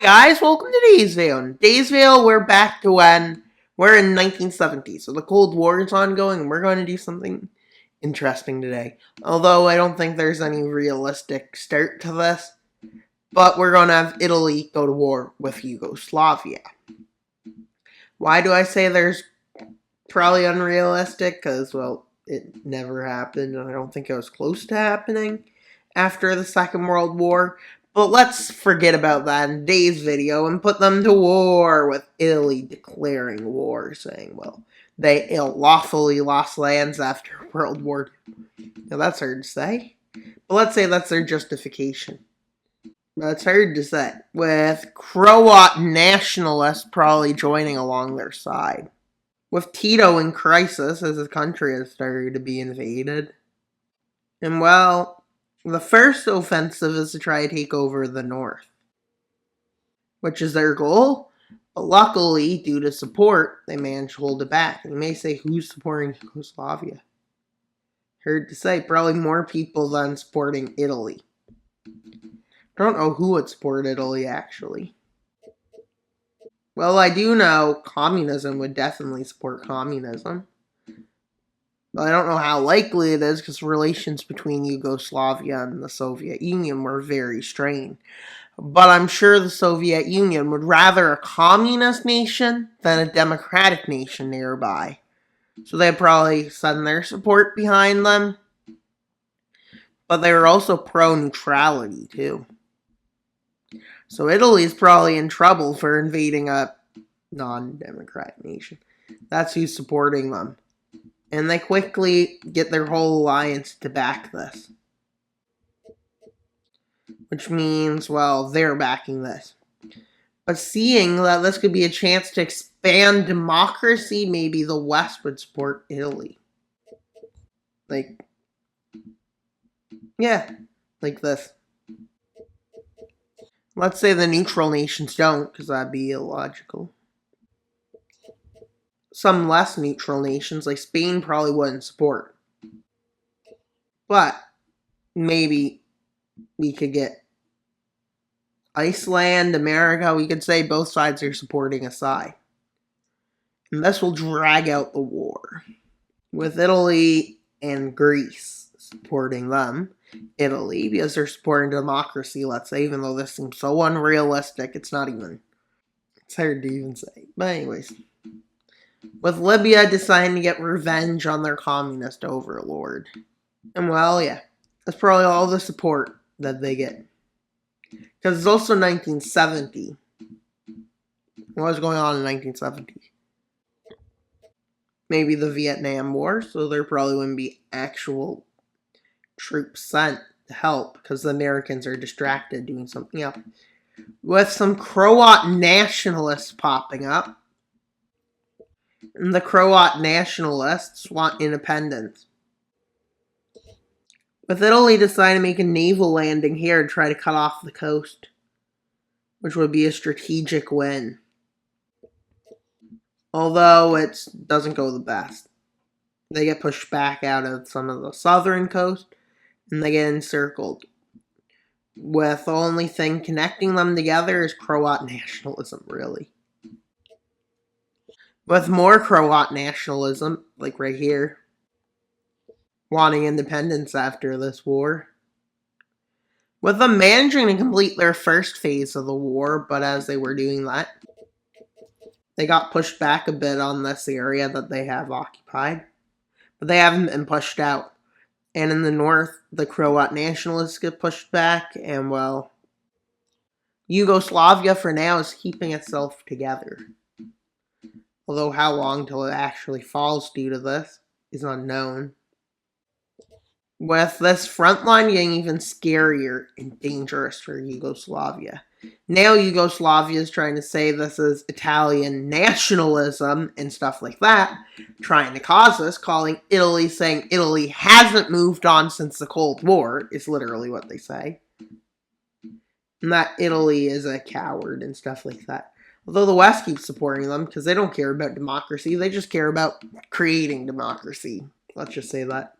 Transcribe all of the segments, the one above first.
Guys, welcome to Daysvale. In Daysvale, we're back to when we're in 1970, so the Cold War is ongoing, and we're going to do something interesting today. Although I don't think there's any realistic start to this, but we're going to have Italy go to war with Yugoslavia. Why do I say there's probably unrealistic? Because, well, it never happened, and I don't think it was close to happening after the Second World War. But let's forget about that in today's video and put them to war, with Italy declaring war, saying, well, they lawfully lost lands after World War II. Now, that's hard to say, but let's say that's their justification. That's hard to say, with Croat nationalists probably joining along their side. With Tito in crisis as his country has started to be invaded. And, well, the first offensive is to try to take over the north, which is their goal, but luckily, due to support, they managed to hold it back. You may say, who's supporting Yugoslavia? Hard to say, probably more people than supporting Italy. I don't know who would support Italy, actually. Well, I do know communism would definitely support communism. But I don't know how likely it is, because relations between Yugoslavia and the Soviet Union were very strained. But I'm sure the Soviet Union would rather a communist nation than a democratic nation nearby. So they'd probably send their support behind them. But they were also pro-neutrality, too. So Italy's probably in trouble for invading a non-democratic nation. That's who's supporting them. And they quickly get their whole alliance to back this. Which means, well, they're backing this. But seeing that this could be a chance to expand democracy, maybe the West would support Italy. Like, yeah, like this. Let's say the neutral nations don't, because that'd be illogical. Some less neutral nations, like Spain, probably wouldn't support. But maybe we could get Iceland, America. We could say both sides are supporting a side. And this will drag out the war, with Italy and Greece supporting them. Italy, because they're supporting democracy, let's say, even though this seems so unrealistic, it's hard to even say. But anyways, with Libya deciding to get revenge on their communist overlord. And, well, yeah, that's probably all the support that they get. Because it's also 1970. What was going on in 1970? Maybe the Vietnam War, so there probably wouldn't be actual troops sent to help, because the Americans are distracted doing something else. With some Croat nationalists popping up. And the Croat nationalists want independence. With Italy deciding to make a naval landing here to try to cut off the coast, which would be a strategic win. Although it doesn't go the best. They get pushed back out of some of the southern coast, and they get encircled. With the only thing connecting them together is Croat nationalism, really. With more Croat nationalism, like right here, wanting independence after this war. With them managing to complete their first phase of the war, but as they were doing that, they got pushed back a bit on this area that they have occupied. But they haven't been pushed out. And in the north, the Croat nationalists get pushed back, and, well, Yugoslavia for now is keeping itself together. Although how long till it actually falls due to this is unknown. With this Frontline getting even scarier and dangerous for Yugoslavia. Now Yugoslavia is trying to say this is Italian nationalism and stuff like that, trying to cause this, calling Italy, saying Italy hasn't moved on since the Cold War, is literally what they say. And that Italy is a coward and stuff like that. Although the West keeps supporting them, because they don't care about democracy, they just care about creating democracy. Let's just say that.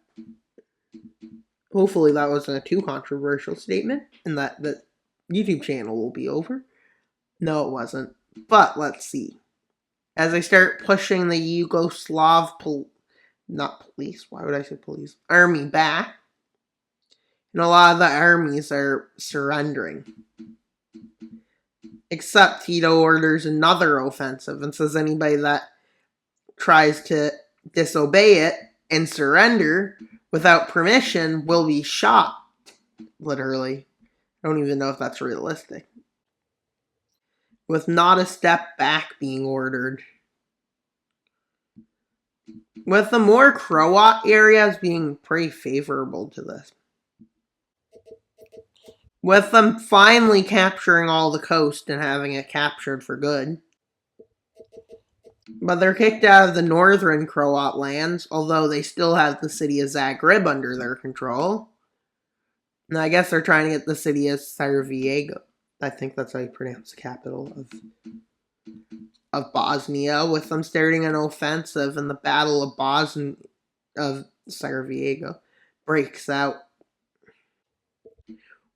Hopefully that wasn't a too controversial statement, and that the YouTube channel will be over. No, it wasn't. But let's see. As they start pushing the not police, why would I say police? Army back. And a lot of the armies are surrendering. Except Tito orders another offensive and says anybody that tries to disobey it and surrender without permission will be shot. Literally. I don't even know if that's realistic. With not a step back being ordered. With the more Croat areas being pretty favorable to this. With them finally capturing all the coast and having it captured for good. But they're kicked out of the northern Croat lands, although they still have the city of Zagreb under their control. And I guess they're trying to get the city of Sarajevo. I think that's how you pronounce the capital of Bosnia, with them starting an offensive, and the Battle of Sarajevo breaks out.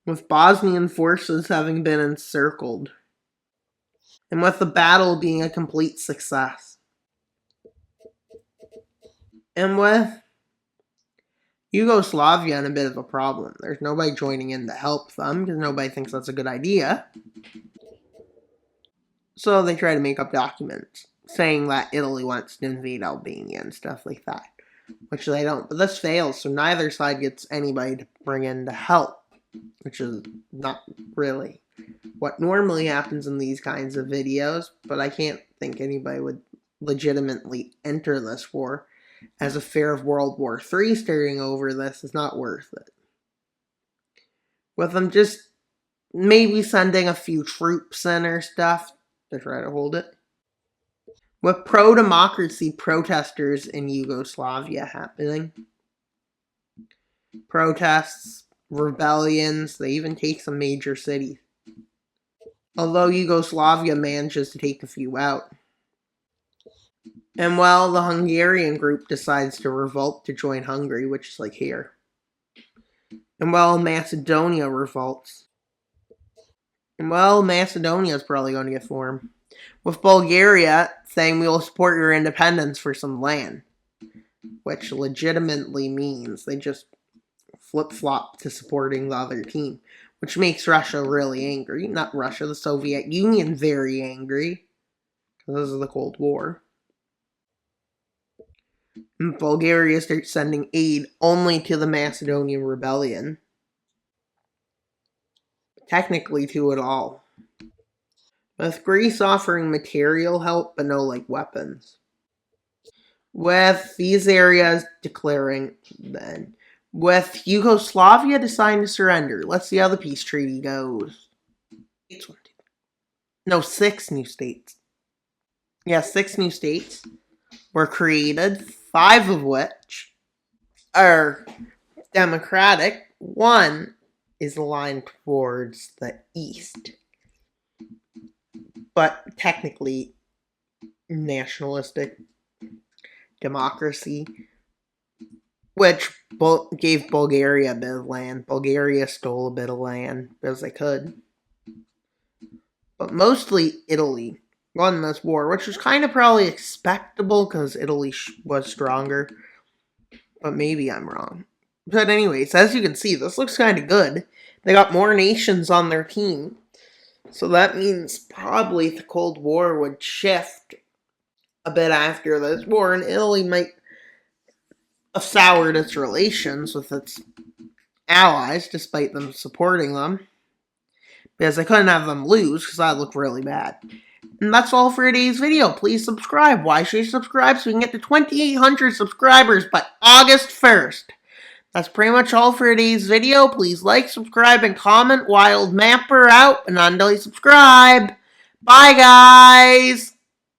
With Bosnian forces having been encircled, and with the battle being a complete success. And with Yugoslavia in a bit of a problem. There's nobody joining in to help them because nobody thinks that's a good idea. So they try to make up documents saying that Italy wants to invade Albania and stuff like that, which they don't. But this fails, so neither side gets anybody to bring in to help, which is not really what normally happens in these kinds of videos, but I can't think anybody would legitimately enter this war, as a fear of World War III starting over this is not worth it. With them just maybe sending a few troops in or stuff to try to hold it. With pro-democracy protesters in Yugoslavia happening. Protests, rebellions, they even take some major cities. Although Yugoslavia manages to take a few out. And well, the Hungarian group decides to revolt to join Hungary, which is like here. And well, Macedonia revolts. And well, Macedonia is probably going to get formed. With Bulgaria saying we will support your independence for some land. Which legitimately means they just flip-flop to supporting the other team. Which makes Russia really angry. Not Russia, the Soviet Union very angry. Because this is the Cold War. And Bulgaria starts sending aid only to the Macedonian rebellion. Technically to it all. With Greece offering material help, but no, like, weapons. With these areas declaring, then. With Yugoslavia deciding to surrender. Let's see how the peace treaty goes. 6 new states. Yeah, 6 new states were created, 5 of which are democratic. 1 is aligned towards the east, but technically nationalistic democracy, which gave Bulgaria a bit of land. Bulgaria stole a bit of land as they could. But mostly Italy won this war, which was kind of probably expectable because Italy was stronger. But maybe I'm wrong. But anyways, as you can see, this looks kind of good. They got more nations on their team. So that means probably the Cold War would shift a bit after this war, and Italy might have soured its relations with its allies, despite them supporting them. Because they couldn't have them lose, because that would look really bad. And that's all for today's video. Please subscribe. Why should you subscribe? So we can get to 2,800 subscribers by August 1st. That's pretty much all for today's video. Please like, subscribe, and comment. Wild Mapper out. And until you subscribe. Bye, guys.